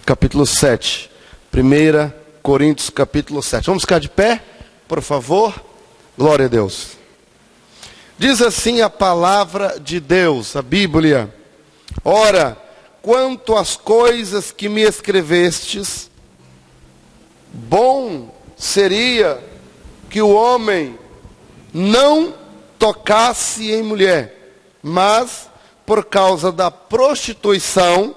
capítulo 7. 1 Coríntios, capítulo 7. Vamos ficar de pé, por favor. Glória a Deus. Diz assim a palavra de Deus, a Bíblia: ora, quanto às coisas que me escrevestes, bom seria que o homem não tocasse em mulher, mas por causa da prostituição,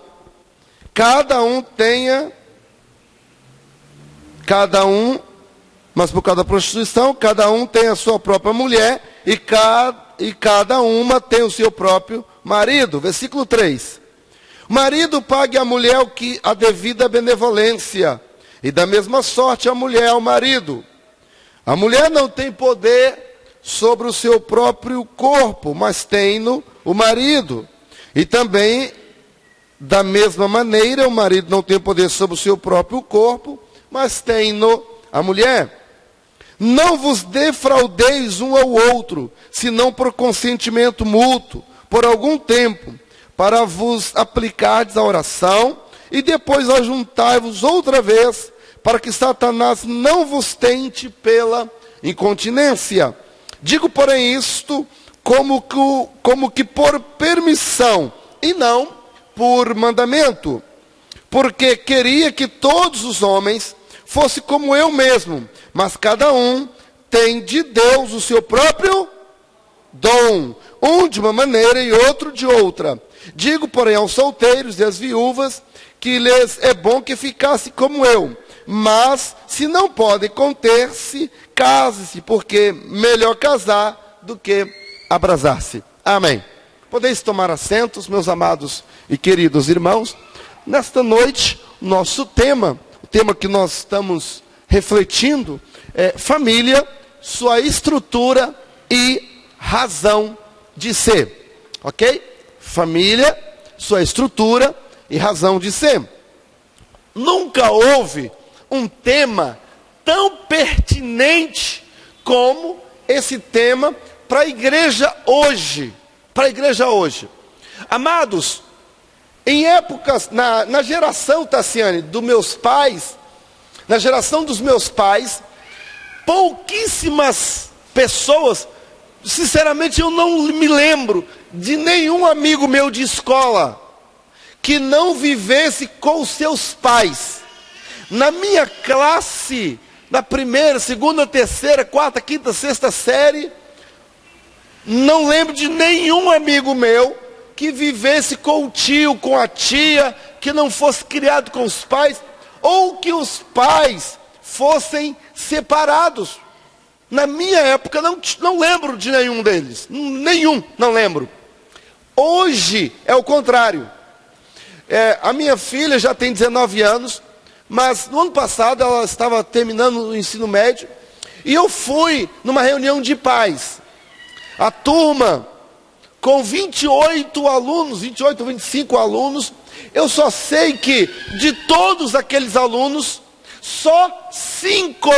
mas por causa da prostituição, cada um tem a sua própria mulher, e cada uma tem o seu próprio marido. Versículo 3. O marido pague à mulher o que a devida benevolência, e da mesma sorte a mulher ao marido. A mulher não tem poder sobre o seu próprio corpo, mas tem-no o marido. E também, da mesma maneira, o marido não tem poder sobre o seu próprio corpo, mas tem-no a mulher. Não vos defraudeis um ao outro, senão por consentimento mútuo, por algum tempo, para vos aplicardes à oração, e depois ajuntai-vos outra vez, para que Satanás não vos tente pela incontinência. Digo, porém, isto como que por permissão, e não por mandamento, porque queria que todos os homens fossem como eu mesmo, mas cada um tem de Deus o seu próprio dom, um de uma maneira e outro de outra. Digo, porém, aos solteiros e às viúvas, que lhes é bom que ficassem como eu, mas se não podem conter-se, case-se, porque melhor casar do que abrasar-se. Amém. Podeis tomar assentos, meus amados e queridos irmãos. Nesta noite, nosso tema, o tema que nós estamos refletindo, é família, sua estrutura e razão de ser. Ok? Família, sua estrutura e razão de ser. Nunca houve um tema tão pertinente como esse tema para a igreja hoje. Para a igreja hoje. Amados, em épocas, na geração, Tassiane, dos meus pais, na geração dos meus pais, pouquíssimas pessoas, sinceramente eu não me lembro de nenhum amigo meu de escola que não vivesse com os seus pais. Na minha classe, na primeira, segunda, terceira, quarta, quinta, sexta série, não lembro de nenhum amigo meu que vivesse com o tio, com a tia, que não fosse criado com os pais, ou que os pais fossem separados. Na minha época, não lembro de nenhum deles. Não lembro. Hoje é o contrário. A minha filha já tem 19 anos, mas no ano passado ela estava terminando o ensino médio, e eu fui numa reunião de pais. A turma, com 28 alunos, 28, 25 alunos, eu só sei que de todos aqueles alunos, só 5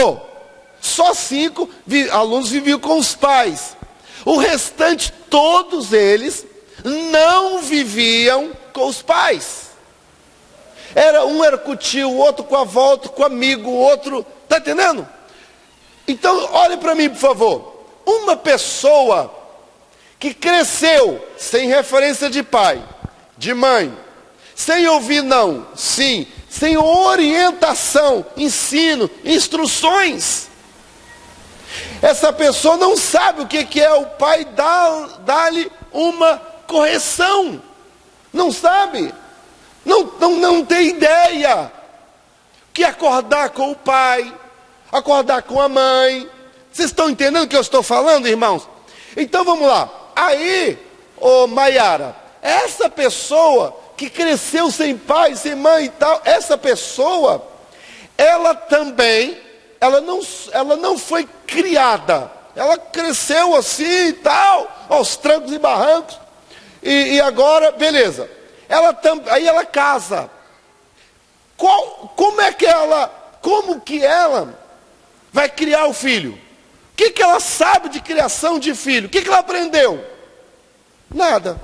alunos viviam com os pais. O restante, todos eles, não viviam com os pais. Um era com o tio, o outro com a avó, outro com o amigo, o outro... Está entendendo? Então, olhe para mim, por favor. Uma pessoa que cresceu sem referência de pai, de mãe, sem ouvir não, sim, sem orientação, ensino, instruções, essa pessoa não sabe o que é o pai dar-lhe uma correção. Não sabe. Não tem ideia. Que acordar com o pai, acordar com a mãe. Vocês estão entendendo o que eu estou falando, irmãos? Então vamos lá. Aí, Maiara, essa pessoa que cresceu sem pai, sem mãe e tal, essa pessoa, ela não foi criada. Ela cresceu assim e tal, aos trancos e barrancos. E agora, beleza. Aí ela casa. Como que ela vai criar o filho? O que ela sabe de criação de filho? O que ela aprendeu? Nada.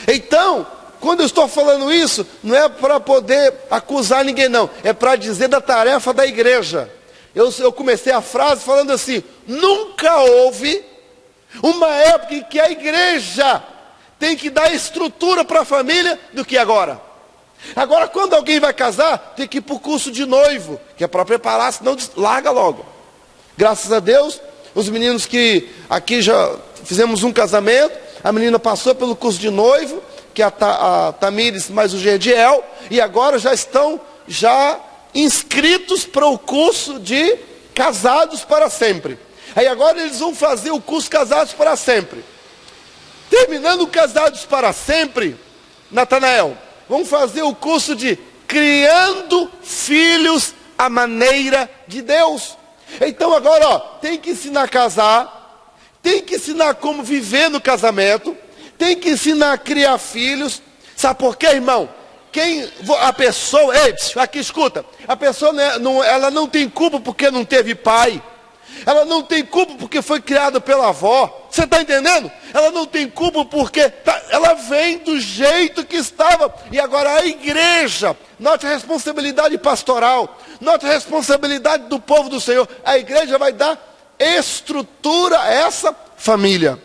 Então, quando eu estou falando isso, não é para poder acusar ninguém, não. É para dizer da tarefa da igreja. Eu comecei a frase falando assim: nunca houve uma época em que a igreja tem que dar estrutura para a família do que agora. Agora, quando alguém vai casar, tem que ir para o curso de noivo, que é para preparar, senão larga logo. Graças a Deus, os meninos que aqui já fizemos um casamento, a menina passou pelo curso de noivo, que é a Tamires mais o Gerdiel, e agora já estão inscritos para o curso de casados para sempre. Aí agora eles vão fazer o curso casados para sempre. Terminando casados para sempre, Natanael, vamos fazer o curso de criando filhos à maneira de Deus. Então agora, tem que ensinar a casar, tem que ensinar como viver no casamento, tem que ensinar a criar filhos. Sabe por quê, irmão? A pessoa, aqui escuta, a pessoa ela não tem culpa porque não teve pai. Ela não tem culpa porque foi criada pela avó. Você está entendendo? Ela não tem culpa porque ela vem do jeito que estava. E agora a igreja, note a responsabilidade pastoral, note a responsabilidade do povo do Senhor. A igreja vai dar estrutura a essa família.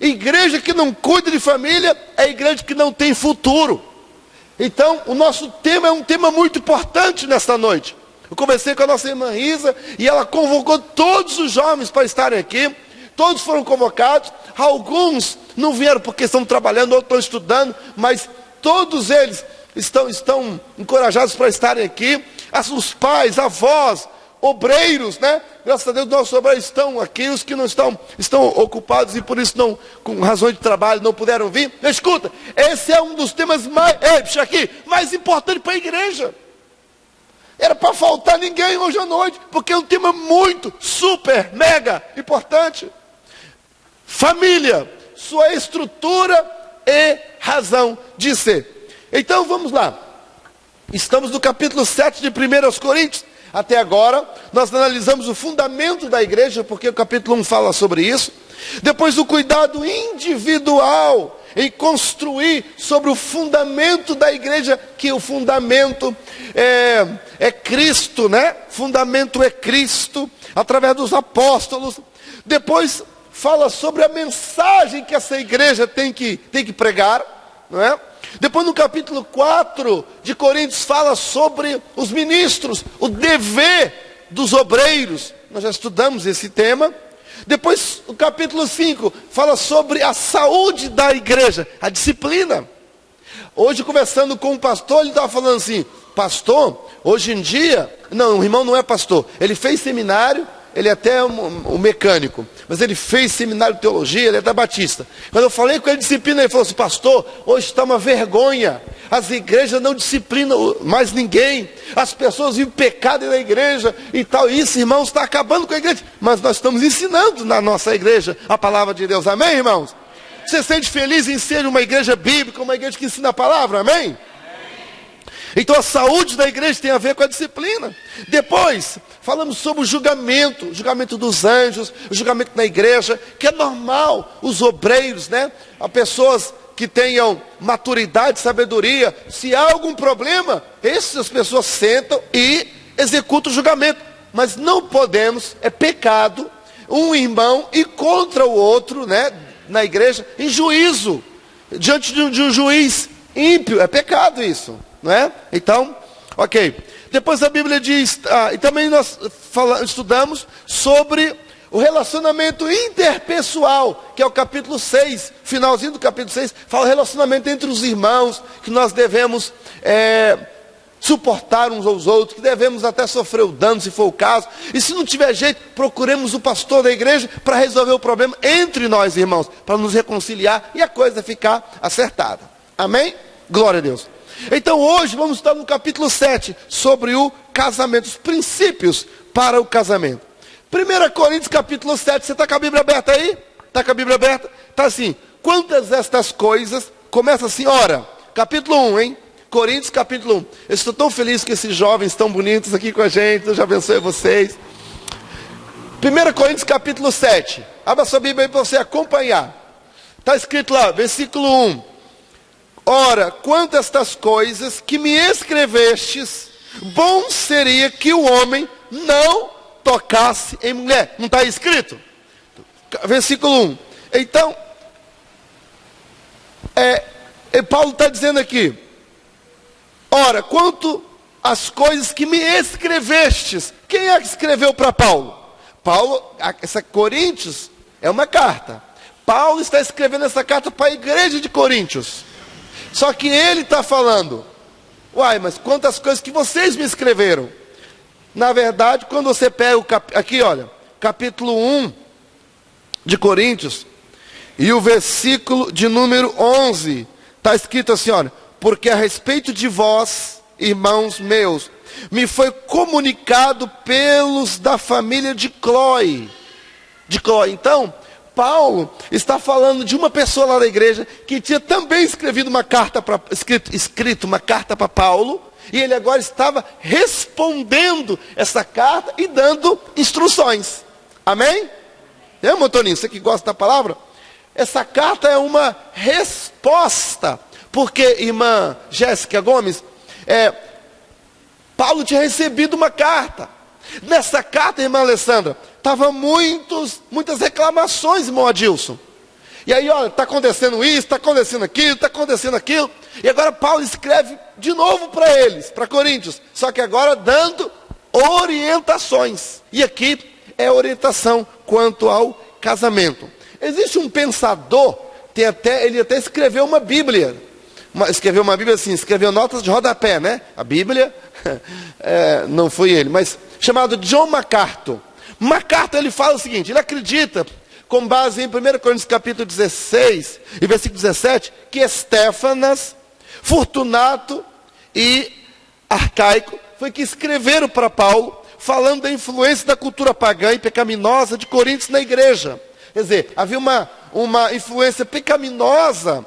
Igreja que não cuida de família é igreja que não tem futuro. Então, o nosso tema é um tema muito importante nesta noite. Eu conversei com a nossa irmã Risa e ela convocou todos os jovens para estarem aqui. Todos foram convocados. Alguns não vieram porque estão trabalhando, outros estão estudando, mas todos eles estão encorajados para estarem aqui. Os pais, avós, obreiros, né? Graças a Deus, nossos obreiros estão aqui. Os que não estão ocupados e por isso não, com razões de trabalho, não puderam vir. Escuta, esse é um dos temas mais importantes para a igreja. Era para faltar ninguém hoje à noite, porque é um tema muito, super, mega importante. Família, sua estrutura e razão de ser. Então vamos lá. Estamos no capítulo 7 de 1 Coríntios. Até agora, nós analisamos o fundamento da igreja, porque o capítulo 1 fala sobre isso. Depois o cuidado individual em construir sobre o fundamento da igreja, que o fundamento é Cristo, né? Fundamento é Cristo, através dos apóstolos. Depois fala sobre a mensagem que essa igreja tem que pregar, não é? Depois no capítulo 4 de Coríntios fala sobre os ministros, o dever dos obreiros. Nós já estudamos esse tema. Depois o capítulo 5 fala sobre a saúde da igreja, a disciplina. Hoje conversando com um pastor, ele estava falando assim: pastor, hoje em dia, não, o irmão não é pastor, ele fez seminário, ele é até um mecânico, mas ele fez seminário de teologia, ele é da Batista. Quando eu falei com ele de disciplina, ele falou assim: pastor, hoje está uma vergonha, as igrejas não disciplinam mais ninguém, as pessoas vivem pecado na igreja e tal. Isso, irmãos, está acabando com a igreja, mas nós estamos ensinando na nossa igreja a palavra de Deus, amém, irmãos? Você se sente feliz em ser uma igreja bíblica, uma igreja que ensina a palavra, amém? Então a saúde da igreja tem a ver com a disciplina. Depois falamos sobre o julgamento dos anjos, o julgamento na igreja, que é normal, os obreiros, né? As pessoas que tenham maturidade, sabedoria, se há algum problema, essas pessoas sentam e executam o julgamento. Mas não podemos, é pecado, um irmão ir contra o outro, né? Na igreja, em juízo, diante de um juiz ímpio, é pecado isso, não é? Então, ok. Depois a Bíblia diz, e também nós estudamos sobre o relacionamento interpessoal, que é o capítulo 6, finalzinho do capítulo 6, fala o relacionamento entre os irmãos, que nós devemos suportar uns aos outros, que devemos até sofrer o dano, se for o caso. E se não tiver jeito, procuremos o pastor da igreja para resolver o problema entre nós, irmãos, para nos reconciliar e a coisa ficar acertada. Amém? Glória a Deus. Então hoje vamos estar no capítulo 7, sobre o casamento, os princípios para o casamento. 1 Coríntios capítulo 7, você está com a Bíblia aberta aí? Está com a Bíblia aberta? Está assim: quantas destas coisas, começa assim, ora, capítulo 1, hein? Coríntios capítulo 1. Eu estou tão feliz que esses jovens tão bonitos aqui com a gente, Deus abençoe vocês. 1 Coríntios capítulo 7, abra sua Bíblia aí para você acompanhar. Está escrito lá, versículo 1. Ora, quanto a estas coisas que me escrevestes, bom seria que o homem não tocasse em mulher. Não está escrito? Versículo 1. Então, Paulo está dizendo aqui, ora, quanto às coisas que me escrevestes. Quem é que escreveu para Paulo? Paulo, essa Coríntios é uma carta. Paulo está escrevendo essa carta para a igreja de Coríntios. Só que ele está falando, uai, mas quantas coisas que vocês me escreveram. Na verdade, quando você pega aqui, olha, capítulo 1 de Coríntios, e o versículo de número 11, está escrito assim, olha, porque a respeito de vós, irmãos meus, me foi comunicado pelos da família de Cloé. Então, Paulo está falando de uma pessoa lá da igreja que tinha também escrito uma carta para Paulo, e ele agora estava respondendo essa carta e dando instruções. Amém? Toninho, você que gosta da palavra? Essa carta é uma resposta, porque, irmã Jéssica Gomes, Paulo tinha recebido uma carta. Nessa carta, irmã Alessandra, estavam muitas reclamações, irmão Adilson. E aí, olha, está acontecendo isso, está acontecendo aquilo. E agora Paulo escreve de novo para eles, para Coríntios. Só que agora dando orientações. E aqui é orientação quanto ao casamento. Existe um pensador, ele até escreveu uma Bíblia. Escreveu uma Bíblia assim, escreveu notas de rodapé, né? A Bíblia, não foi ele, mas chamado John MacArthur. MacArthur, ele fala o seguinte, ele acredita, com base em 1 Coríntios capítulo 16 e versículo 17, que Estéfanas, Fortunato e Arcaico foi que escreveram para Paulo, falando da influência da cultura pagã e pecaminosa de Coríntios na igreja. Quer dizer, havia uma influência pecaminosa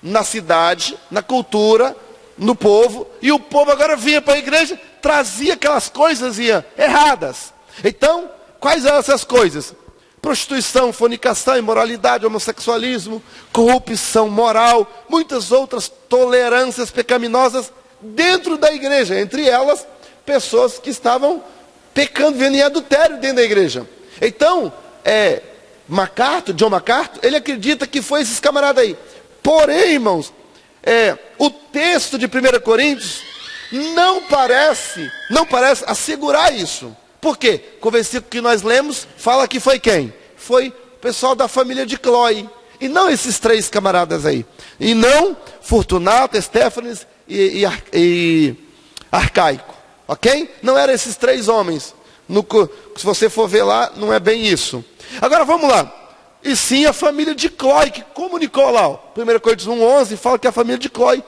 na cidade, na cultura, no povo, e o povo agora vinha para a igreja, trazia aquelas coisas erradas. Então, quais eram essas coisas? Prostituição, fornicação, imoralidade, homossexualismo, corrupção moral, muitas outras tolerâncias pecaminosas dentro da igreja, entre elas, pessoas que estavam pecando, vivendo em adultério dentro da igreja. Então, John MacArthur, ele acredita que foi esses camaradas aí. Porém, irmãos, o texto de 1 Coríntios não parece assegurar isso. Por quê? Com o versículo que nós lemos, fala que foi quem? Foi o pessoal da família de Cloé. E não esses três camaradas aí. E não Fortunato, Estéfanes e Arcaico. Ok? Não eram esses três homens. Se você for ver lá, não é bem isso. Agora vamos lá. E sim a família de Cloé, que comunicou lá. 1 Coríntios 1:11 fala que a família de Cloé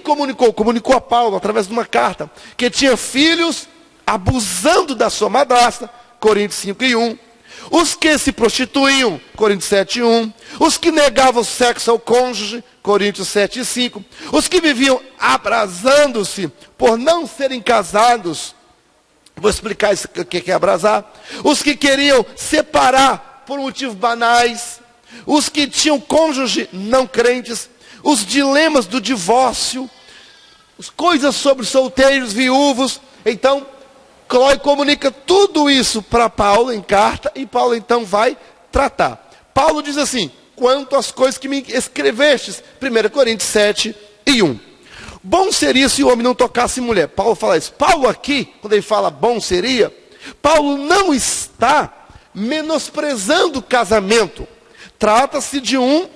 comunicou a Paulo através de uma carta, que tinha filhos abusando da sua madrasta, Coríntios 5:1. Os que se prostituíam, Coríntios 7:1. Os que negavam sexo ao cônjuge, Coríntios 7:5. Os que viviam abrasando-se por não serem casados. Vou explicar o que é abrasar. Os que queriam separar por motivos banais. Os que tinham cônjuge não crentes. Os dilemas do divórcio. As coisas sobre solteiros, viúvos. Então, Cloé comunica tudo isso para Paulo em carta, e Paulo então vai tratar. Paulo diz assim, quanto às coisas que me escrevestes, 1 Coríntios 7:1. Bom seria se o homem não tocasse mulher. Paulo fala isso. Paulo aqui, quando ele fala bom seria, Paulo não está menosprezando o casamento. Trata-se de um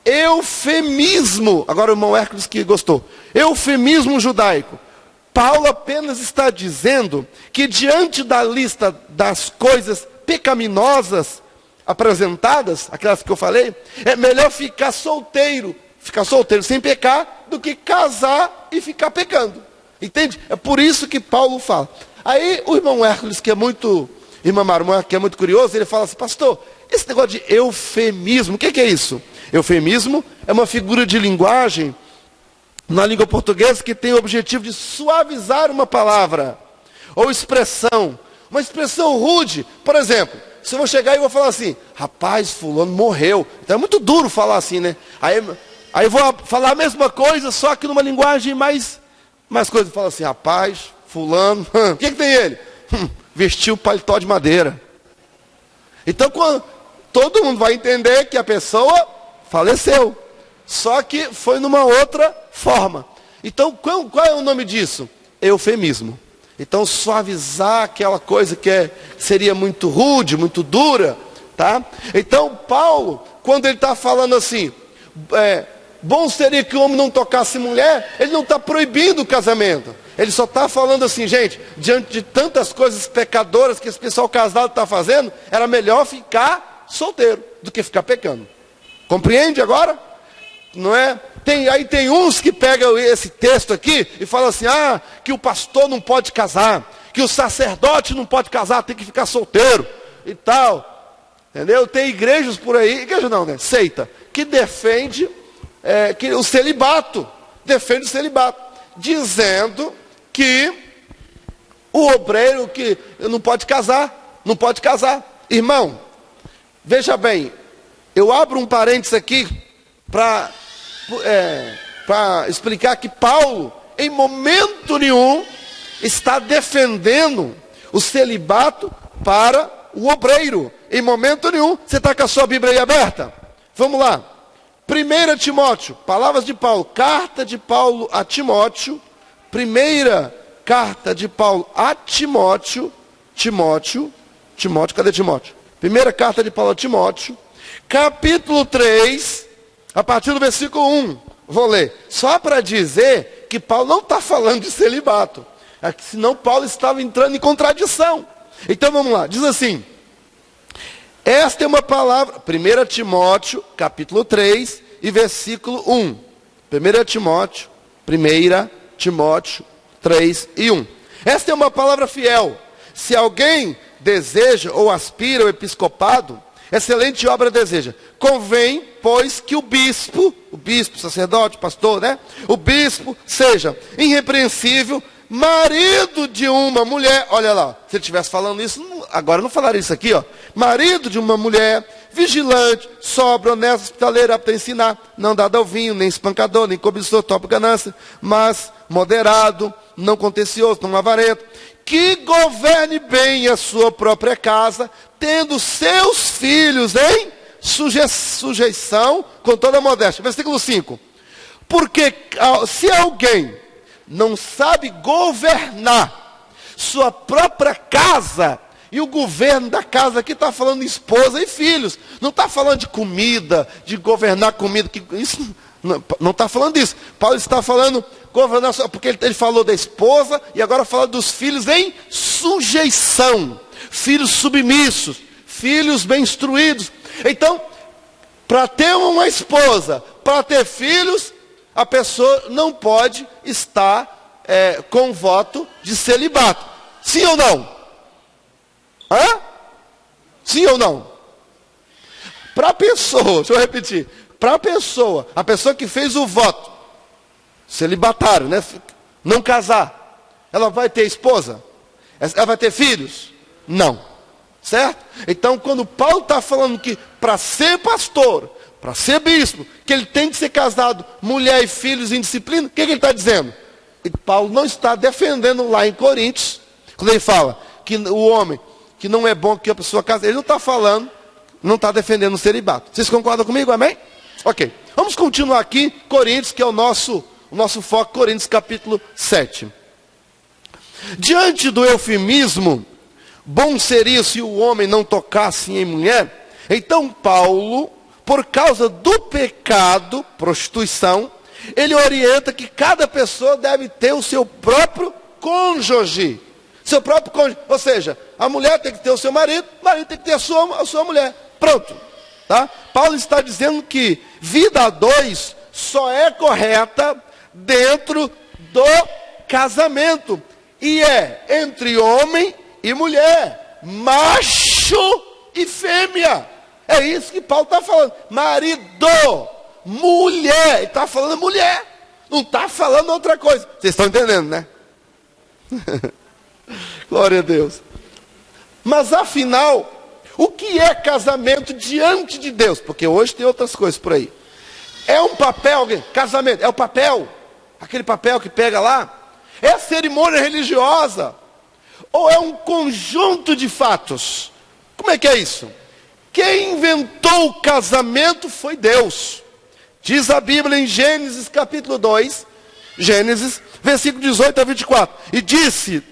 eufemismo. Agora o irmão Hércules que gostou. Eufemismo judaico. Paulo apenas está dizendo que diante da lista das coisas pecaminosas apresentadas, aquelas que eu falei, é melhor ficar solteiro sem pecar, do que casar e ficar pecando. Entende? É por isso que Paulo fala. Aí o irmão Hércules, irmão Marmon, que é muito curioso, ele fala assim, pastor, esse negócio de eufemismo, o que é isso? Eufemismo é uma figura de linguagem na língua portuguesa que tem o objetivo de suavizar uma palavra ou expressão, uma expressão rude. Por exemplo, se eu vou chegar e vou falar assim, rapaz, fulano morreu. Então é muito duro falar assim, né? Aí eu vou falar a mesma coisa, só que numa linguagem mais coisa. Fala assim, rapaz, fulano, o que tem ele? Vestiu paletó de madeira. Então, quando todo mundo vai entender que a pessoa faleceu. Só que foi numa outra forma. Então, qual é o nome disso? Eufemismo. Então, suavizar aquela coisa que seria muito rude, muito dura, tá? Então, Paulo, quando ele está falando assim, bom seria que o homem não tocasse mulher, ele não está proibindo o casamento. Ele só está falando assim, gente, diante de tantas coisas pecadoras que esse pessoal casado está fazendo, era melhor ficar solteiro do que ficar pecando. Compreende agora? Não é? Aí tem uns que pegam esse texto aqui e falam assim, que o pastor não pode casar, que o sacerdote não pode casar, tem que ficar solteiro e tal. Entendeu? Tem igrejas por aí, igreja não, né? Seita, que defende que o celibato, defende o celibato, dizendo que o obreiro que não pode casar, não pode casar. Irmão, veja bem, eu abro um parênteses aqui para explicar que Paulo, em momento nenhum, está defendendo o celibato para o obreiro. Em momento nenhum. Você está com a sua Bíblia aí aberta? Vamos lá. 1 Timóteo, palavras de Paulo, carta de Paulo a Timóteo, primeira carta de Paulo a Timóteo, cadê Timóteo? Primeira carta de Paulo a Timóteo, capítulo 3, a partir do versículo 1, vou ler, só para dizer que Paulo não está falando de celibato, senão Paulo estava entrando em contradição. Então vamos lá, diz assim, esta é uma palavra, 1 Timóteo, capítulo 3, e versículo 1. 1 Timóteo 3 e 1. Esta é uma palavra fiel. Se alguém deseja ou aspira ao episcopado, excelente obra deseja. Convém, pois, que o bispo, sacerdote, pastor, né? O bispo seja irrepreensível, marido de uma mulher, olha lá, se ele estivesse falando isso, agora não falaria isso aqui, ó. Marido de uma mulher, vigilante, sóbrio, honesto, hospitaleiro, apto a ensinar, não dado ao vinho, nem espancador, nem cobiçador, topa ganância, mas moderado, não contencioso, não avarento, que governe bem a sua própria casa, tendo seus filhos em sujeição com toda a modéstia. Versículo 5. Porque se alguém não sabe governar sua própria casa, e o governo da casa aqui está falando de esposa e filhos, não está falando de comida, de governar comida, isso não está falando disso. Paulo está falando governar, porque ele falou da esposa e agora fala dos filhos em sujeição, filhos submissos, filhos bem instruídos. Então, para ter uma esposa, para ter filhos, a pessoa não pode estar com voto de celibato. Sim ou não? Sim ou não? Para a pessoa, deixa eu repetir. Para a pessoa que fez o voto celibatário, né? Não casar, ela vai ter esposa? Ela vai ter filhos? Não. Certo? Então, quando Paulo está falando que para ser pastor, para ser bispo, que ele tem que ser casado, mulher e filhos em disciplina, o que ele está dizendo? E Paulo não está defendendo lá em Coríntios, quando ele fala que o homem, que não é bom que a pessoa case, ele não está falando, não está defendendo o celibato. Vocês concordam comigo? Amém? Ok. Vamos continuar aqui, Coríntios, que é o nosso foco, Coríntios capítulo 7. Diante do eufemismo, bom seria se o homem não tocasse em mulher. Então Paulo, por causa do pecado, prostituição, ele orienta que cada pessoa deve ter o seu próprio cônjuge. Seu próprio cônjuge. Ou seja, a mulher tem que ter o seu marido, o marido tem que ter a sua mulher. Pronto. Tá? Paulo está dizendo que vida a dois só é correta dentro do casamento. E é entre homem e mulher, macho e fêmea. É isso que Paulo está falando. Marido, mulher. Ele está falando mulher. Não está falando outra coisa. Vocês estão entendendo, né? Glória a Deus. Mas afinal, o que é casamento diante de Deus? Porque hoje tem outras coisas por aí. É um papel, casamento, é o papel. Aquele papel que pega lá. É a cerimônia religiosa. Ou é um conjunto de fatos? Como é que é isso? Quem inventou o casamento foi Deus. Diz a Bíblia em Gênesis capítulo 2, Gênesis, versículo 18 a 24. E disse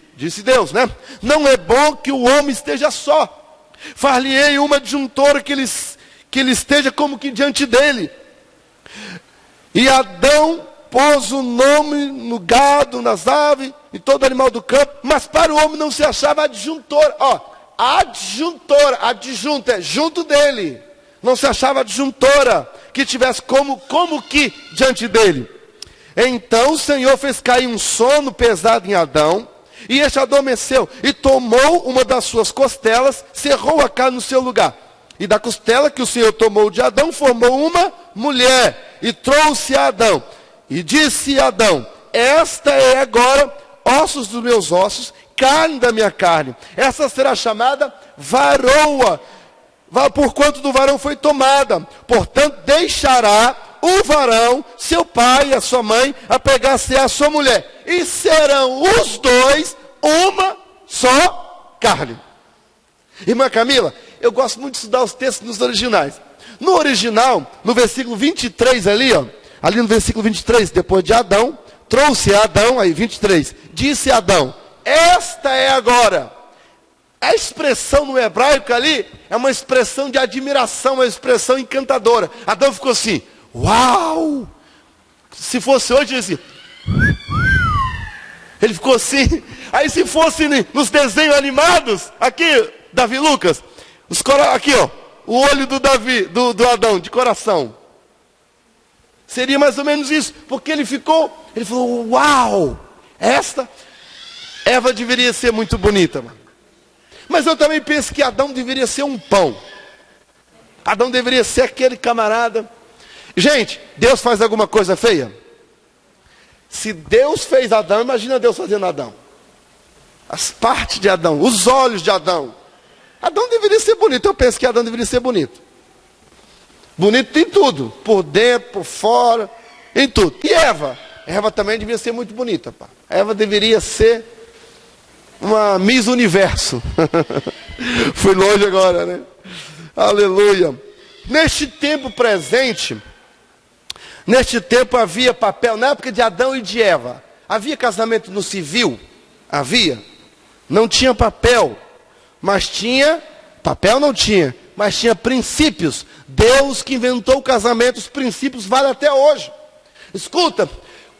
Deus, né? Não é bom que o homem esteja só. Far-lhe-ei uma adjuntora que ele esteja como que diante dele. E Adão pôs o nome no gado, nas aves, e todo animal do campo, mas para o homem não se achava adjuntor. Adjunta, é junto dele. Não se achava adjuntora, que tivesse como que diante dele. Então o Senhor fez cair um sono pesado em Adão, e este adormeceu, e tomou uma das suas costelas, cerrou a carne no seu lugar. E da costela que o Senhor tomou de Adão, formou uma mulher, e trouxe a Adão. E disse a Adão: esta é agora ossos dos meus ossos, carne da minha carne. Essa será chamada varoa, porquanto do varão foi tomada. Portanto, deixará o varão, seu pai e a sua mãe, apegar-se à sua mulher. E serão os dois uma só carne. Irmã Camila, eu gosto muito de estudar os textos nos originais. No original, no versículo 23 ali no versículo 23, depois de Adão, trouxe a Adão, aí 23, disse a Adão: esta é agora. A expressão no hebraico ali é uma expressão de admiração, uma expressão encantadora. Adão ficou assim: uau! Se fosse hoje, ele ficou assim. Aí se fosse nos desenhos animados, aqui, Davi Lucas, aqui o olho do Davi, do Adão, de coração. Seria mais ou menos isso, porque ele falou: uau! Esta Eva deveria ser muito bonita, mano. Mas eu também penso que Adão deveria ser um pão. Adão deveria ser aquele camarada. Gente, Deus faz alguma coisa feia? Se Deus fez Adão, imagina Deus fazendo Adão. As partes de Adão, os olhos de Adão. Adão deveria ser bonito. Eu penso que Adão deveria ser bonito. Bonito em tudo, por dentro, por fora, em tudo. E Eva? Eva também devia ser muito bonita, pá. Eva deveria ser uma Miss Universo. Fui longe agora, né? Aleluia. Neste tempo presente, neste tempo havia papel, na época de Adão e de Eva, havia casamento no civil? Havia. Não tinha papel, mas tinha, papel não tinha, mas tinha princípios. Deus que inventou o casamento, os princípios valem até hoje. Escuta,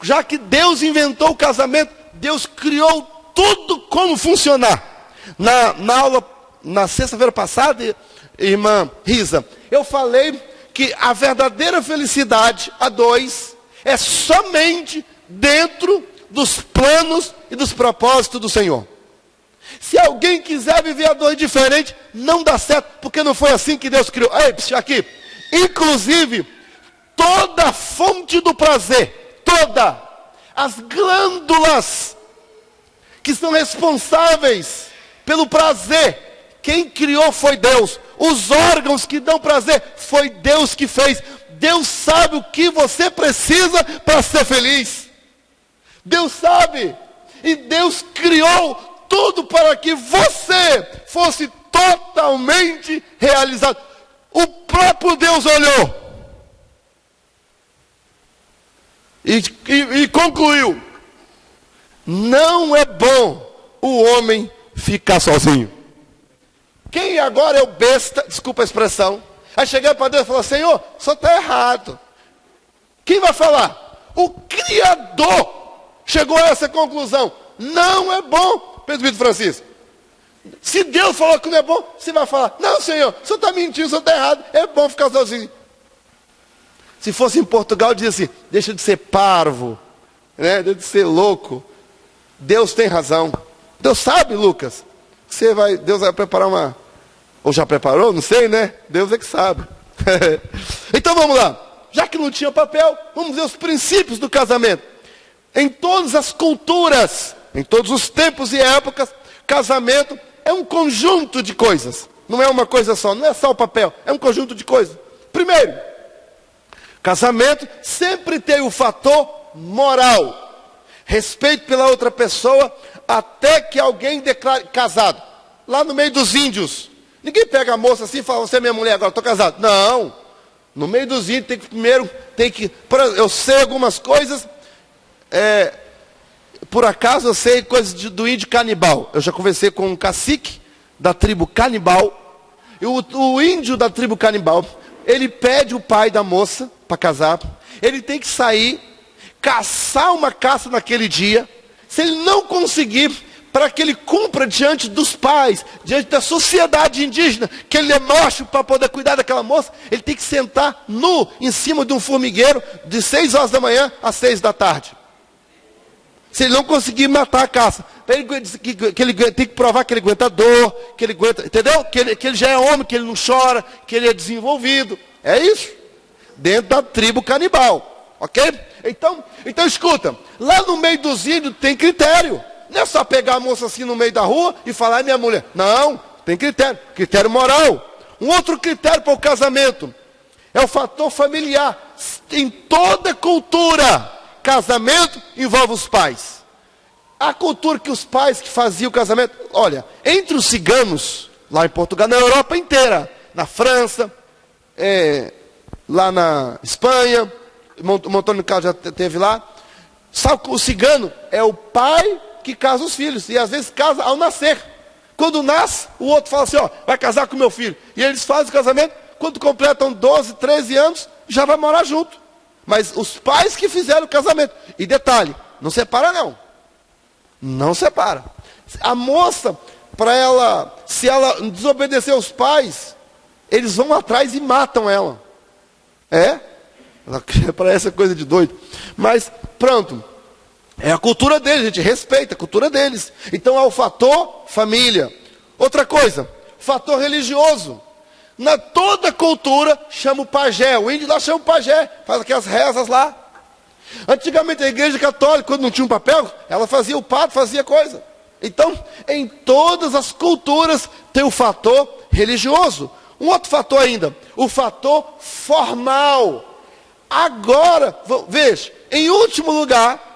já que Deus inventou o casamento, Deus criou tudo como funcionar. Na aula, na sexta-feira passada, irmã Risa, eu falei que a verdadeira felicidade, a dois, é somente dentro dos planos e dos propósitos do Senhor. Se alguém quiser viver a dois diferente, não dá certo, porque não foi assim que Deus criou. Ei, aqui, inclusive, toda a fonte do prazer, as glândulas que são responsáveis pelo prazer, quem criou foi Deus. Os órgãos que dão prazer, foi Deus que fez. Deus sabe o que você precisa para ser feliz. Deus sabe. E Deus criou tudo para que você fosse totalmente realizado. O próprio Deus olhou e concluiu: não é bom o homem ficar sozinho. Quem agora é o besta, desculpa a expressão, aí chegar para Deus e falar: Senhor, só está errado. Quem vai falar? O Criador chegou a essa conclusão: não é bom. Presbítero Francisco, se Deus falou que não é bom, você vai falar: não, Senhor, o senhor está mentindo, o senhor está errado, é bom ficar sozinho. Se fosse em Portugal, dizia assim: deixa de ser parvo, né? Deixa de ser louco. Deus tem razão. Deus sabe, Lucas, Deus vai preparar uma, ou já preparou, não sei, né? Deus é que sabe. Então vamos lá. Já que não tinha papel, vamos ver os princípios do casamento. Em todas as culturas, em todos os tempos e épocas, casamento é um conjunto de coisas. Não é uma coisa só, não é só o papel, é um conjunto de coisas. Primeiro, Casamento sempre tem o fator moral. Respeito pela outra pessoa até que alguém declare casado. Lá no meio dos índios, ninguém pega a moça assim e fala, você é minha mulher agora, estou casado. não. No meio dos índios tem que primeiro, eu sei algumas coisas, por acaso eu sei coisas do índio canibal. Eu já conversei com um cacique da tribo canibal. E o índio da tribo canibal, ele pede o pai da moça para casar. Ele tem que sair, caçar uma caça naquele dia. Se ele não conseguir, para que ele cumpra diante dos pais, diante da sociedade indígena, que ele é macho para poder cuidar daquela moça, ele tem que sentar nu em cima de um formigueiro de 6 horas da manhã às 6 da tarde. Se ele não conseguir matar a caça, que ele tem que provar que ele aguenta dor, que ele aguenta, entendeu? Que ele já é homem, que ele não chora, que ele é desenvolvido. É isso. Dentro da tribo canibal. Ok? Então escuta, lá no meio dos índios tem critério. Não é só pegar a moça assim no meio da rua e falar, é minha mulher. Não, tem critério. Critério moral. Um outro critério para o casamento é o fator familiar. Em toda cultura, casamento envolve os pais. A cultura que os pais que faziam o casamento, olha, entre os ciganos, lá em Portugal, na Europa inteira, na França, lá na Espanha, o Montônio Carlos já teve lá. Sabe, o cigano é o pai que casa os filhos, e às vezes casa ao nascer. Quando nasce, o outro fala assim, vai casar com meu filho. E eles fazem o casamento, quando completam 12, 13 anos, já vai morar junto. Mas os pais que fizeram o casamento. E detalhe, não separa não. Não separa. A moça, se ela desobedecer aos pais, eles vão atrás e matam ela. Parece coisa de doido. Mas, pronto. É a cultura deles, a gente respeita a cultura deles. Então é o fator família. Outra coisa, fator religioso. Na toda cultura chama o pajé. O índio lá chama o pajé, faz aquelas rezas lá. Antigamente a igreja católica, quando não tinha um papel, ela fazia o padre, fazia coisa. Então, em todas as culturas tem o fator religioso. Um outro fator ainda, o fator formal. Agora, veja, em último lugar,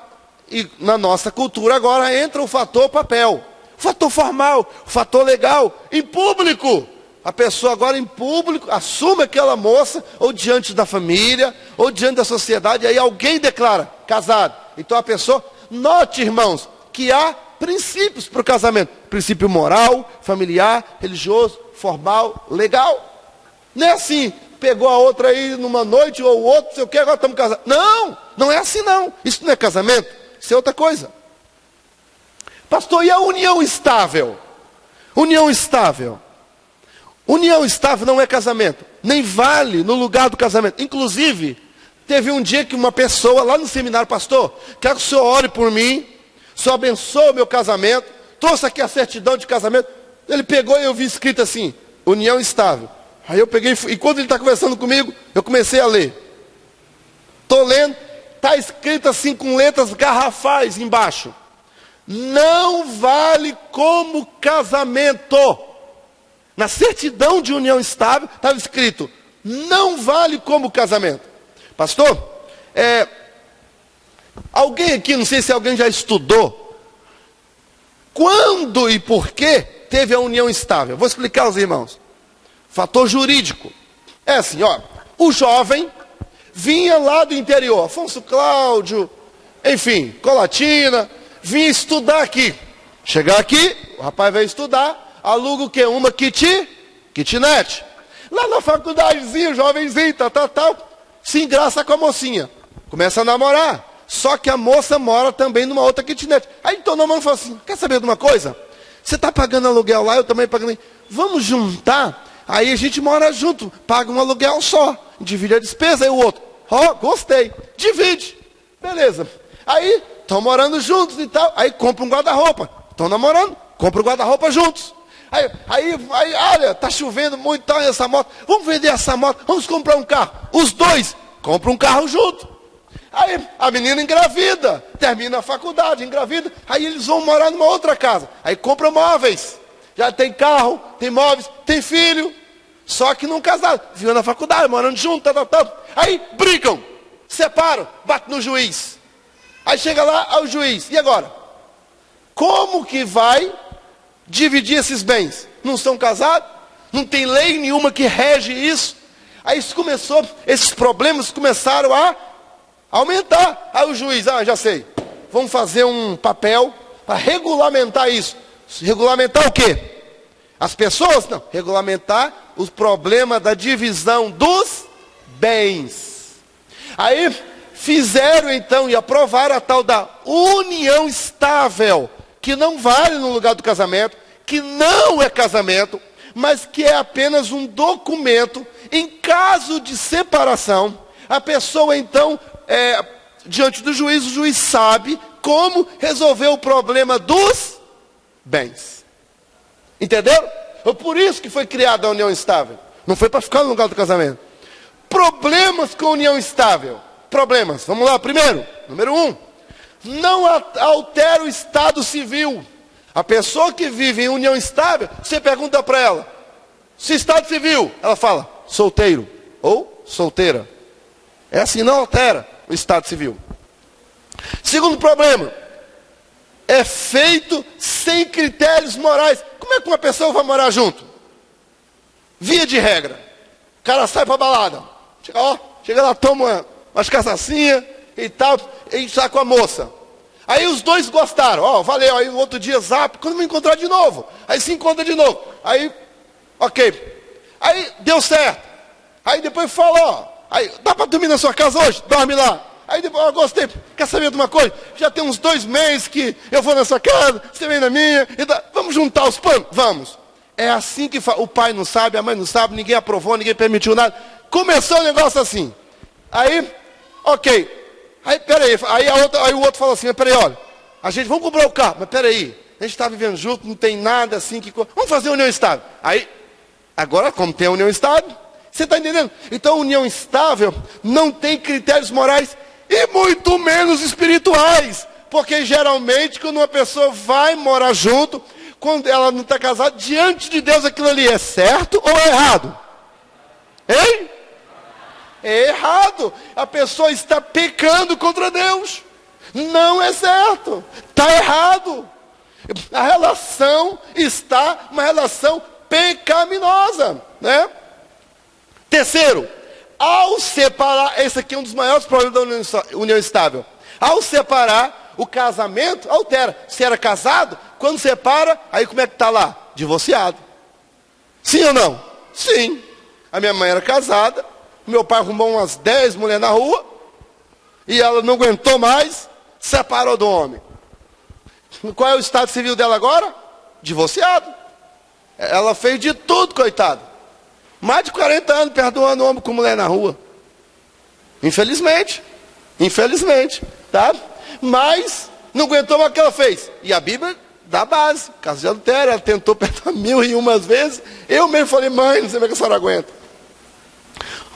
e na nossa cultura agora entra o fator papel, o fator formal, o fator legal, em público. A pessoa agora em público assume aquela moça, ou diante da família, ou diante da sociedade, e aí alguém declara casado. Então a pessoa, note irmãos, que há princípios para o casamento. Princípio moral, familiar, religioso, formal, legal. Não é assim, pegou a outra aí numa noite, ou o outro, sei o que, agora estamos casados. Não, não é assim não. Isso não é casamento. Isso é outra coisa. Pastor, e a união estável? União estável. União estável não é casamento. Nem vale no lugar do casamento. Inclusive, teve um dia que uma pessoa lá no seminário, pastor, quero que o senhor ore por mim, o senhor abençoe o meu casamento, trouxe aqui a certidão de casamento. Ele pegou e eu vi escrito assim, união estável. Aí eu peguei, e quando ele está conversando comigo, eu comecei a ler. Estou lendo. Está escrito assim com letras garrafais embaixo. Não vale como casamento. Na certidão de união estável estava escrito, não vale como casamento. Pastor, alguém aqui, não sei se alguém já estudou, quando e por que teve a união estável? Vou explicar aos irmãos. Fator jurídico. É assim, o jovem vinha lá do interior, Afonso Cláudio, enfim, Colatina, vinha estudar aqui. Chegar aqui, o rapaz vai estudar, aluga o quê? Uma kitnet. Lá na faculdadezinha, jovenzinho, tal, se engraça com a mocinha. Começa a namorar. Só que a moça mora também numa outra kitnet. Aí então o namorado fala assim, quer saber de uma coisa? Você está pagando aluguel lá, eu também pagando. Vamos juntar, aí a gente mora junto, paga um aluguel só, divide a despesa, aí o outro. Gostei. Divide. Beleza. Aí, estão morando juntos e tal. Aí compra um guarda-roupa. Estão namorando, compra o guarda-roupa juntos. Aí, olha, está chovendo muito, tá, essa moto. Vamos vender essa moto, vamos comprar um carro. Os dois compram um carro junto. Aí a menina engravida, termina a faculdade, engravida. Aí eles vão morar numa outra casa. Aí compra móveis. Já tem carro, tem móveis, tem filho. Só que não casaram, viviam na faculdade, morando junto, Aí brigam, separam, batem no juiz. Aí chega lá ao juiz, e agora? Como que vai dividir esses bens? Não são casados? Não tem lei nenhuma que rege isso? Aí isso começou, esses problemas começaram a aumentar. Aí o juiz, já sei, vamos fazer um papel para regulamentar isso. Regulamentar o quê? As pessoas? Não, regulamentar os problemas da divisão dos bens. Aí fizeram então e aprovaram a tal da união estável, que não vale no lugar do casamento, que não é casamento, mas que é apenas um documento. Em caso de separação, a pessoa então, diante do juiz, o juiz sabe como resolver o problema dos bens. Entenderam? Foi por isso que foi criada a união estável. Não foi para ficar no lugar do casamento. Problemas com a união estável. Problemas, vamos lá, primeiro, número 1. Não altera o estado civil. A pessoa que vive em união estável, você pergunta para ela, se estado civil, ela fala, solteiro ou solteira. É assim, não altera o estado civil. Segundo problema, é feito sem critérios morais. Como é que uma pessoa vai morar junto? Via de regra, o cara sai para balada, chega lá, toma umas cachaçinhas e tal, e está com a moça. Aí os dois gostaram, valeu, aí o outro dia zap, quando me encontrar de novo, aí se encontra de novo, aí, ok, aí deu certo, aí depois falou, aí dá para dormir na sua casa hoje? Dorme lá. Aí depois, eu gostei, quer saber de uma coisa? Já tem uns 2 meses que eu vou na sua casa, você vem na minha, vamos juntar os panos? Vamos. É assim que o pai não sabe, a mãe não sabe, ninguém aprovou, ninguém permitiu nada. Começou o negócio assim. Aí, ok. Aí, peraí, aí o outro falou assim, peraí, olha, vamos comprar o carro, mas peraí, a gente está vivendo junto, não tem nada assim, vamos fazer união estável. Aí, agora, como tem a união estável, você está entendendo? Então, a união estável não tem critérios morais e muito menos espirituais. Porque geralmente, quando uma pessoa vai morar junto, quando ela não está casada, diante de Deus aquilo ali é certo ou é errado? Hein? É errado. A pessoa está pecando contra Deus. Não é certo. Está errado. A relação está uma relação pecaminosa, né? Terceiro, ao separar, esse aqui é um dos maiores problemas da união estável. Ao separar, o casamento altera. Se era casado, quando separa, aí como é que está lá? Divorciado. Sim ou não? Sim. A minha mãe era casada, meu pai arrumou umas 10 mulheres na rua, e ela não aguentou mais, separou do homem. Qual é o estado civil dela agora? Divorciado. Ela fez de tudo, coitado. Mais de 40 anos perdoando homem com mulher na rua. Infelizmente. Infelizmente. Tá? Mas não aguentou mais o que ela fez. E a Bíblia dá base. Caso de adultério, ela tentou perdoar 1001 vezes. Eu mesmo falei, mãe, não sei como é que a senhora aguenta.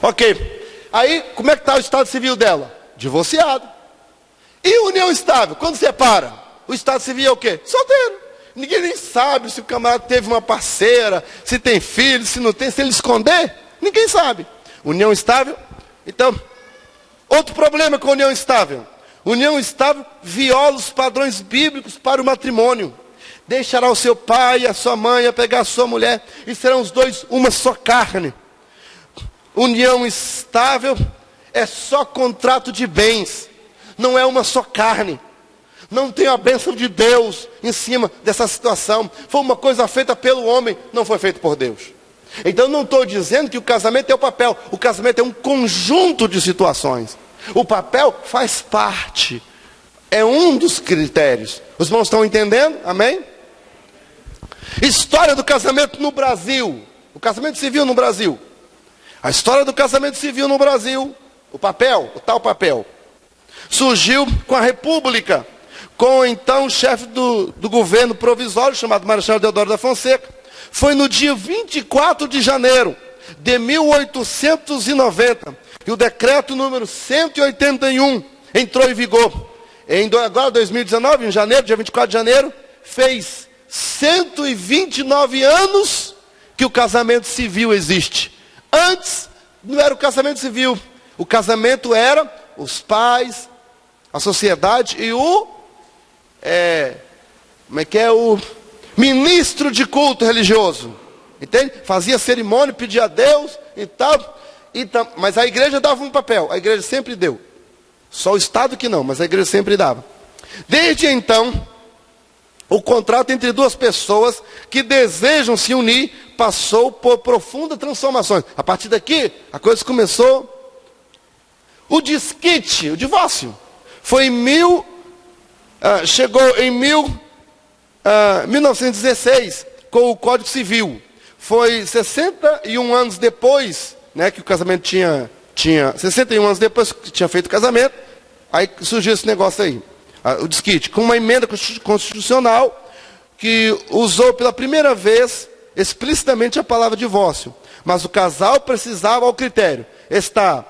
Ok. Aí, como é que está o estado civil dela? Divorciado. E união estável? Quando separa? O estado civil é o quê? Solteiro. Ninguém nem sabe se o camarada teve uma parceira, se tem filho, se não tem, se ele esconder. Ninguém sabe. União estável? Então, outro problema com a união estável. União estável viola os padrões bíblicos para o matrimônio. Deixará o seu pai e a sua mãe a pegar a sua mulher, e serão os dois uma só carne. União estável é só contrato de bens, não é uma só carne. Não tem a bênção de Deus em cima dessa situação. Foi uma coisa feita pelo homem, não foi feita por Deus. Então não estou dizendo que o casamento é o papel. O casamento é um conjunto de situações. O papel faz parte. É um dos critérios. Os irmãos estão entendendo? Amém? História do casamento no Brasil. O casamento civil no Brasil. A história do casamento civil no Brasil. O papel, o tal papel. Surgiu com a República. Com então o chefe do governo provisório, chamado Marechal Deodoro da Fonseca. Foi no dia 24 de janeiro de 1890, que o decreto número 181 entrou em vigor. Agora, 2019, em janeiro, dia 24 de janeiro, fez 129 anos que o casamento civil existe. Antes não era o casamento civil. O casamento era os pais, a sociedade e o ministro de culto religioso. Entende? Fazia cerimônia, pedia a Deus e tal. Mas a igreja dava um papel. A igreja sempre deu. Só o Estado que não, mas a igreja sempre dava. Desde então, o contrato entre duas pessoas que desejam se unir passou por profundas transformações. A partir daqui, a coisa começou. O desquite, o divórcio, foi chegou em 1916, com o Código Civil. Foi 61 anos depois, né, que o casamento tinha 61 anos depois que tinha feito o casamento, aí surgiu esse negócio aí, o desquite, com uma emenda constitucional que usou pela primeira vez explicitamente a palavra divórcio. Mas o casal precisava, ao critério, estar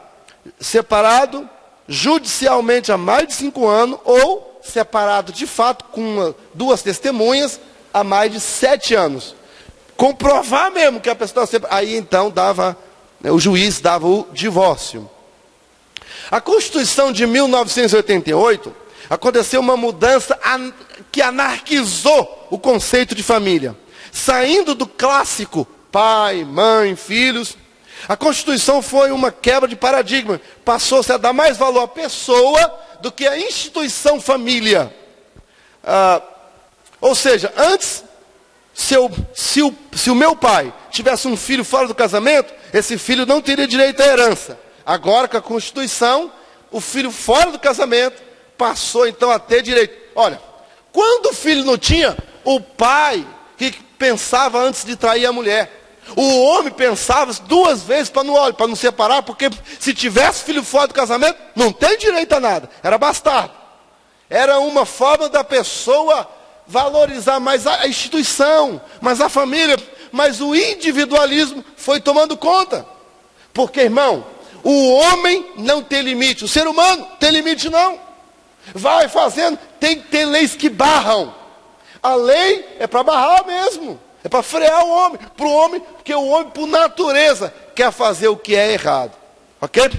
separado judicialmente há mais de 5 anos ou separado de fato com duas testemunhas há mais de 7 anos. Comprovar mesmo que a pessoa estava separada. Aí então o juiz dava o divórcio. A Constituição de 1988 aconteceu uma mudança que anarquizou o conceito de família. Saindo do clássico pai, mãe, filhos, a Constituição foi uma quebra de paradigma. Passou-se a dar mais valor à pessoa do que à instituição família. Ou seja, antes, se o meu pai tivesse um filho fora do casamento, esse filho não teria direito à herança. Agora, com a Constituição, o filho fora do casamento passou então a ter direito. Olha, quando o filho não tinha, o pai que pensava antes de trair a mulher. O homem pensava 2 vezes para não separar, porque se tivesse filho fora do casamento, não tem direito a nada. Era bastardo. Era uma forma da pessoa valorizar mais a instituição, mais a família, mas o individualismo foi tomando conta. Porque, irmão, o homem não tem limite, o ser humano tem limite não. Vai fazendo, tem que ter leis que barram. A lei é para barrar mesmo. É para frear o homem, porque o homem, por natureza, quer fazer o que é errado. Ok?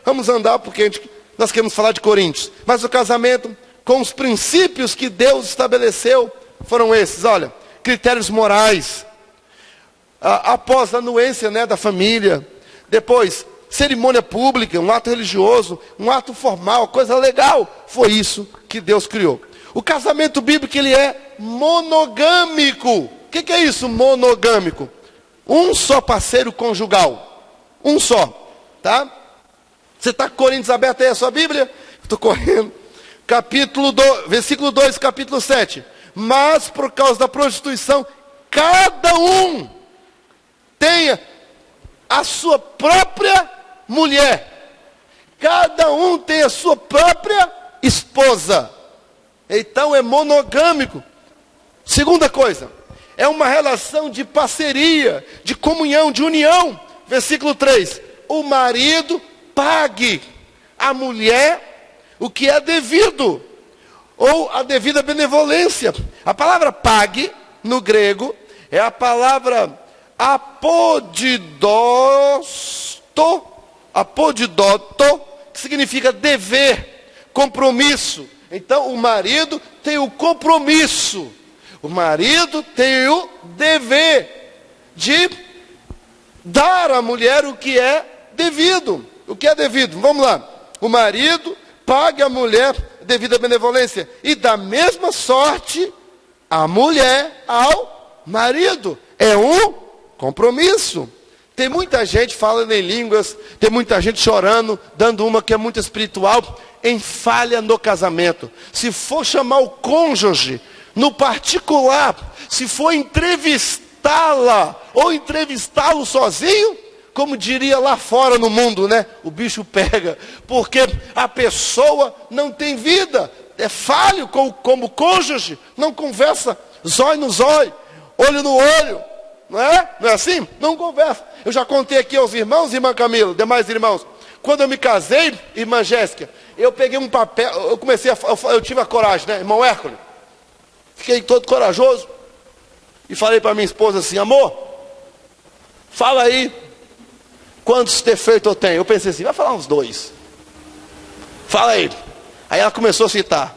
Vamos andar, porque nós queremos falar de Coríntios. Mas o casamento, com os princípios que Deus estabeleceu, foram esses. Olha, critérios morais. Após a anuência, né, da família. Depois, cerimônia pública, um ato religioso, um ato formal, coisa legal. Foi isso que Deus criou. O casamento bíblico, ele é monogâmico. O que é isso, monogâmico? Um só parceiro conjugal. Um só. Tá? Você está com Coríntios aberto aí a sua Bíblia? Estou correndo. Versículo 2, capítulo 7. Mas por causa da prostituição, cada um tenha a sua própria mulher. Cada um tem a sua própria esposa. Então é monogâmico. Segunda coisa, é uma relação de parceria, de comunhão, de união. Versículo 3. O marido pague à mulher o que é devido, ou a devida benevolência. A palavra pague, no grego, é a palavra apodidoto, que significa dever, compromisso. Então o marido tem o compromisso. O marido tem o dever de dar à mulher o que é devido. O que é devido? Vamos lá. O marido paga à mulher devido à benevolência. E da mesma sorte, a mulher ao marido. É um compromisso. Tem muita gente falando em línguas, tem muita gente chorando, dando uma que é muito espiritual, em falha no casamento. Se for chamar o cônjuge no particular, se for entrevistá-la ou entrevistá-lo sozinho, como diria lá fora no mundo, né? O bicho pega, porque a pessoa não tem vida, é falho como cônjuge, não conversa zóio no zóio, olho no olho, não é? Não é assim? Não conversa. Eu já contei aqui aos irmãos, irmã Camila, demais irmãos, quando eu me casei, irmã Jéssica, eu peguei um papel, eu tive a coragem, né? Irmão Hércules, fiquei todo corajoso e falei para minha esposa assim: amor, Fala aí, quantos defeitos eu tenho? Eu pensei assim, vai falar uns 2. Fala aí. Aí ela começou a citar.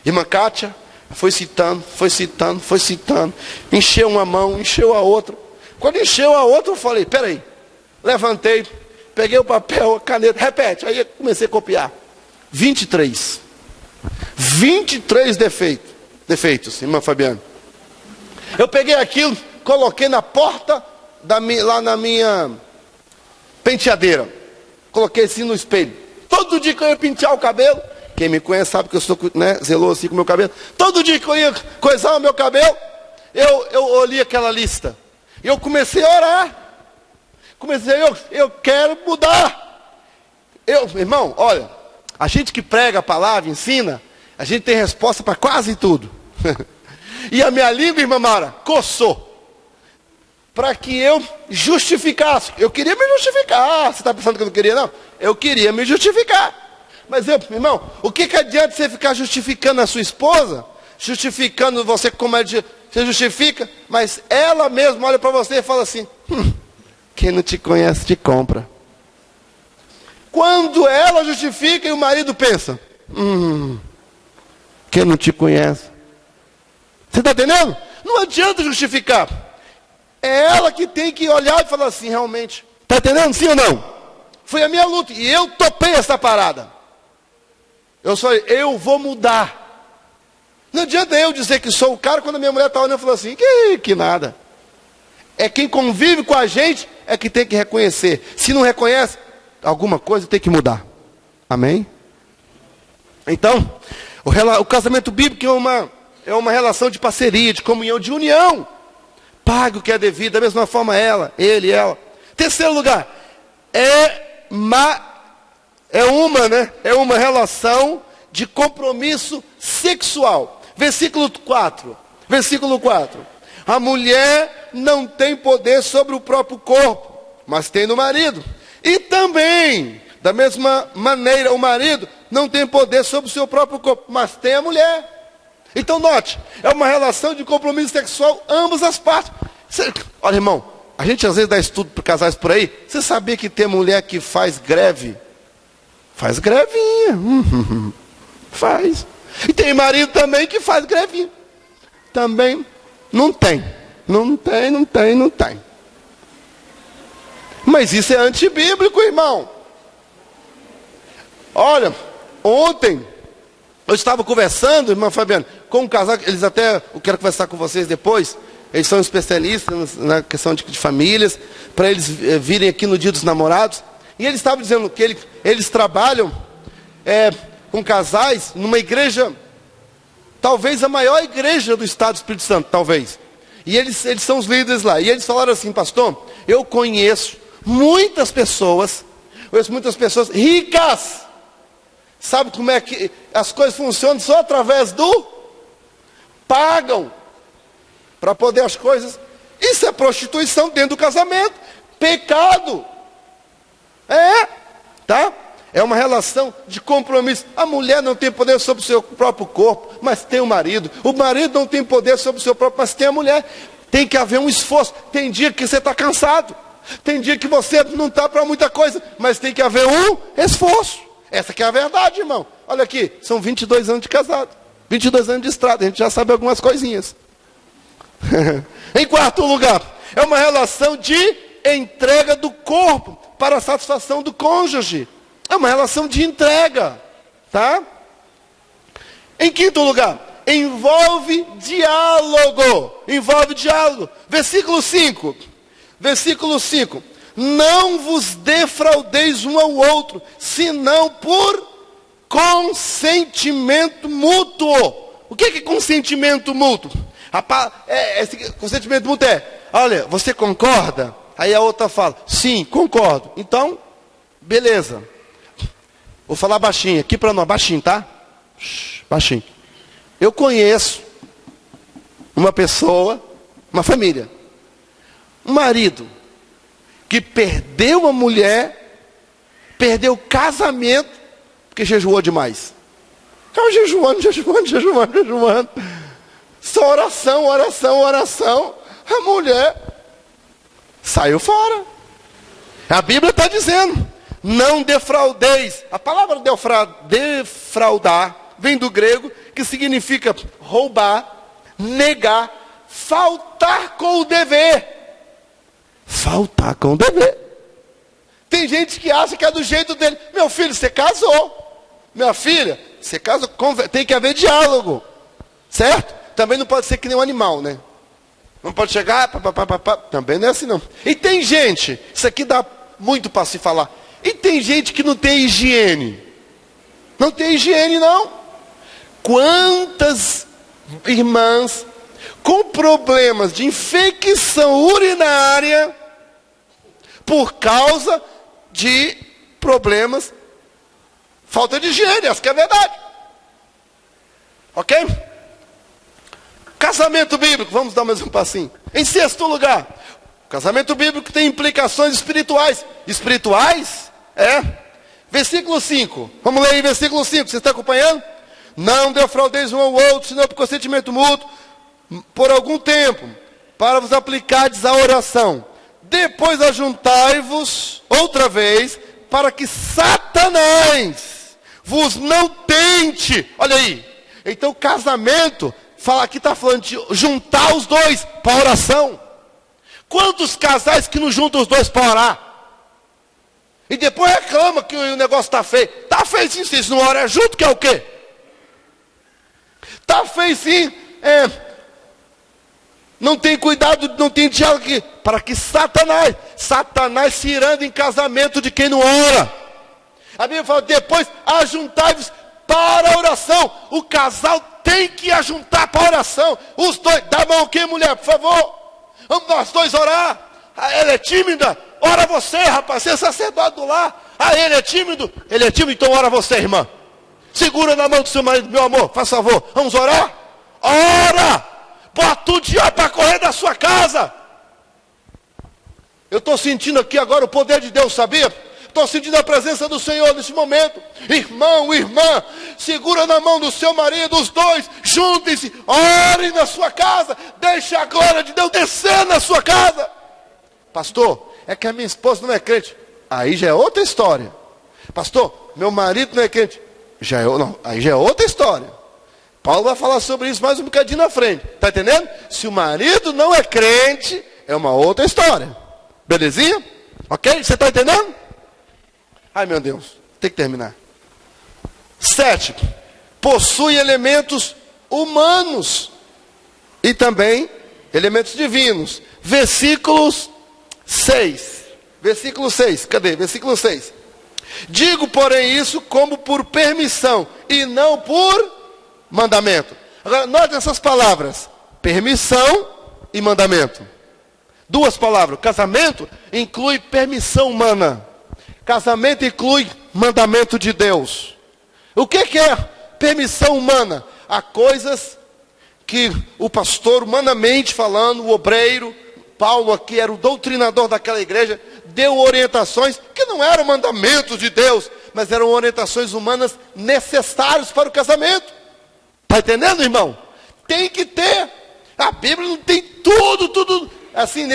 Irmã Kátia foi citando. Encheu uma mão, encheu a outra. Quando encheu a outra, eu falei, peraí. Levantei, peguei o papel, a caneta, repete. Aí eu comecei a copiar. 23 defeitos, irmã Fabiana. Eu peguei aquilo, coloquei na porta, lá na minha penteadeira. Coloquei assim no espelho. Todo dia que eu ia pentear o cabelo, quem me conhece sabe que eu sou, né, zeloso assim com o meu cabelo. Todo dia que eu ia coisar o meu cabelo, eu olhei aquela lista. E eu comecei a orar. Eu quero mudar. Irmão, olha, a gente que prega a palavra, ensina, a gente tem resposta para quase tudo. E a minha língua, irmã Mara, coçou. Para que eu justificasse. Eu queria me justificar. Você está pensando que eu não queria, não? Eu queria me justificar. Mas, irmão, o que adianta você ficar justificando a sua esposa? Justificando você como você justifica, mas ela mesma olha para você e fala assim, quem não te conhece te compra. Quando ela justifica e o marido pensa, quem não te conhece. Você está entendendo? Não adianta justificar. É ela que tem que olhar e falar assim, realmente. Está entendendo? Sim ou não? Foi a minha luta. E eu topei essa parada. Eu vou mudar. Não adianta eu dizer que sou o cara quando a minha mulher está olhando e falou assim, que nada. É quem convive com a gente é que tem que reconhecer. Se não reconhece, alguma coisa tem que mudar. Amém? Então, o casamento bíblico é uma relação de parceria, de comunhão, de união. Pague o que é devido, da mesma forma ele e ela. Terceiro lugar, é uma relação de compromisso sexual. Versículo 4. A mulher não tem poder sobre o próprio corpo, mas tem no marido. E também, da mesma maneira, o marido não tem poder sobre o seu próprio corpo, mas tem a mulher. Então note, é uma relação de compromisso sexual, ambas as partes. Olha, irmão, a gente às vezes dá estudo para casais por aí. Você sabia que tem mulher que faz greve? Faz grevinha. Faz. E tem marido também que faz grevinha. Também não tem. Não tem. Mas isso é antibíblico, irmão. Olha, ontem eu estava conversando, irmã Fabiana, com um casal, eu quero conversar com vocês depois. Eles são especialistas na questão de famílias, para eles virem aqui no Dia dos Namorados. E eles estavam dizendo que eles trabalham com casais numa igreja, talvez a maior igreja do estado do Espírito Santo, talvez. E eles são os líderes lá. E eles falaram assim, pastor, eu conheço muitas pessoas ricas. Sabe como é que as coisas funcionam? Só através do pagam para poder as coisas. Isso é prostituição dentro do casamento. Pecado. Tá? É uma relação de compromisso. A mulher não tem poder sobre o seu próprio corpo, mas tem o marido. O marido não tem poder sobre o seu próprio, mas tem a mulher. Tem que haver um esforço. Tem dia que você está cansado. Tem dia que você não está para muita coisa, mas tem que haver um esforço. Essa que é a verdade, irmão. Olha aqui, são 22 anos de casado. 22 anos de estrada, a gente já sabe algumas coisinhas. Em quarto lugar, é uma relação de entrega do corpo para a satisfação do cônjuge. É uma relação de entrega, tá? Em quinto lugar, envolve diálogo. Versículo 5. Não vos defraudeis um ao outro, senão por consentimento mútuo. O que é consentimento mútuo? Esse consentimento mútuo olha, você concorda? Aí a outra fala, sim, concordo. Então, beleza. Vou falar baixinho, aqui para nós, baixinho, tá? Baixinho. Eu conheço uma pessoa, uma família, um marido, que perdeu uma mulher, perdeu o casamento, porque jejuou demais. Ficava jejuando. Só oração. A mulher Saiu fora. A Bíblia está dizendo, não defraudeis. A palavra defraudar vem do grego, que significa roubar, negar, faltar com o dever. Faltar com o dever. Tem gente que acha que é do jeito dele. Meu filho, você casou. Minha filha, você casou. Tem que haver diálogo. Certo? Também não pode ser que nem um animal, né? Não pode chegar, também não é assim não. E tem gente, isso aqui dá muito para se falar. E tem gente que não tem higiene. Não tem higiene não. Quantas irmãs com problemas de infecção urinária por causa de problemas, falta de higiene, essa que é a verdade. Ok? Casamento bíblico, vamos dar mais um passinho. Em sexto lugar, casamento bíblico tem implicações espirituais. Espirituais? Versículo 5. Vamos ler aí, versículo 5. Você está acompanhando? Não defraudeis um ao outro, senão por consentimento mútuo, por algum tempo, para vos aplicardes à oração. Depois ajuntai-vos outra vez, para que Satanás vos não tente. Olha aí. Então casamento, aqui está falando de juntar os dois para oração. Quantos casais que não juntam os dois para orar? E depois reclama que o negócio está feio. Está feio sim, se não ora junto, que é o quê? Está feio sim, não tem cuidado, não tem diálogo aqui. Para que Satanás se irando em casamento de quem não ora. A Bíblia fala, depois ajuntai-vos para a oração. O casal tem que ajuntar para a oração. Os dois, dá a mão aqui, mulher, por favor. Vamos nós dois orar. Ela é tímida, ora você, rapaz, você é sacerdote do lar. Ele é tímido, então ora você, irmã. Segura na mão do seu marido, meu amor, faz favor. Vamos orar? Ora! Bota o diabo para correr da sua casa. Eu estou sentindo aqui agora o poder de Deus, sabia? Estou sentindo a presença do Senhor nesse momento. Irmão, irmã, segura na mão do seu marido, os dois, juntem-se, orem na sua casa, deixe a glória de Deus descer na sua casa. Pastor, é que a minha esposa não é crente. Aí já é outra história. Pastor, meu marido não é crente. Aí já é outra história. Paulo vai falar sobre isso mais um bocadinho na frente. Está entendendo? Se o marido não é crente, é uma outra história. Belezinha? Ok? Você está entendendo? Ai meu Deus, tem que terminar. 7. Possui elementos humanos e também elementos divinos. Versículo 6. Versículo 6. Cadê? Versículo 6. Digo, porém, isso como por permissão e não por mandamento. Agora, note essas palavras: permissão e mandamento. Duas palavras. Casamento inclui permissão humana. Casamento inclui mandamento de Deus. O que é permissão humana? Há coisas que o pastor, humanamente falando, o obreiro, Paulo aqui era o doutrinador daquela igreja, deu orientações que não eram mandamentos de Deus, mas eram orientações humanas necessárias para o casamento. Está entendendo, irmão? Tem que ter. A Bíblia não tem tudo assim,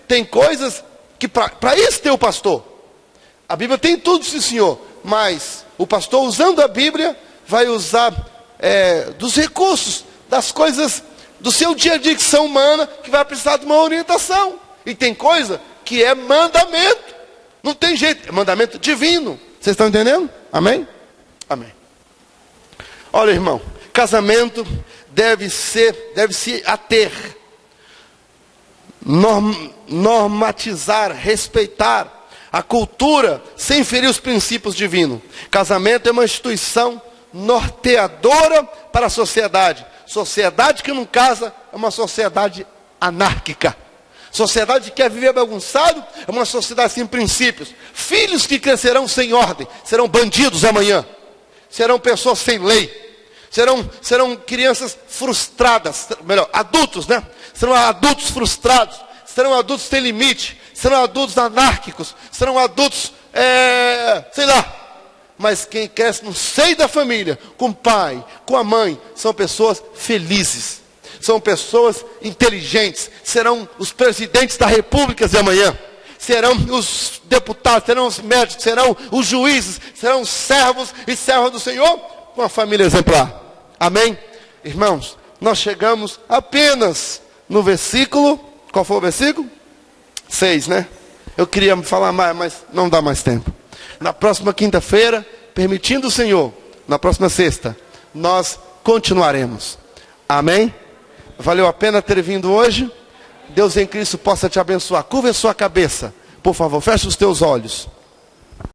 tem coisas que para isso tem o pastor. A Bíblia tem tudo, sim senhor, mas o pastor, usando a Bíblia, vai usar dos recursos, das coisas do seu dia a dia que são humanas, que vai precisar de uma orientação. E tem coisa que é mandamento. Não tem jeito, é mandamento divino. Vocês estão entendendo? Amém? Amém. Olha, irmão, casamento deve se ater, normatizar, respeitar a cultura sem ferir os princípios divinos. Casamento é uma instituição norteadora para a sociedade. Sociedade que não casa é uma sociedade anárquica. Sociedade que quer viver bagunçado é uma sociedade sem princípios. Filhos que crescerão sem ordem serão bandidos amanhã. Serão pessoas sem lei. Serão crianças frustradas. Melhor, adultos, né? Serão adultos frustrados. Serão adultos sem limite. Serão adultos anárquicos. Serão adultos, sei lá. Mas quem cresce no seio da família, com o pai, com a mãe, são pessoas felizes. são pessoas inteligentes, serão os presidentes da república de amanhã, serão os deputados, serão os médicos, serão os juízes, serão servos e servas do Senhor, com a família exemplar. Amém? Irmãos, nós chegamos apenas no versículo, qual foi o versículo? 6, né? Eu queria falar mais, mas não dá mais tempo. Na próxima quinta-feira, permitindo o Senhor, na próxima sexta, nós continuaremos. Amém? Valeu a pena ter vindo hoje? Deus em Cristo possa te abençoar. Curva a sua cabeça, por favor, feche os teus olhos.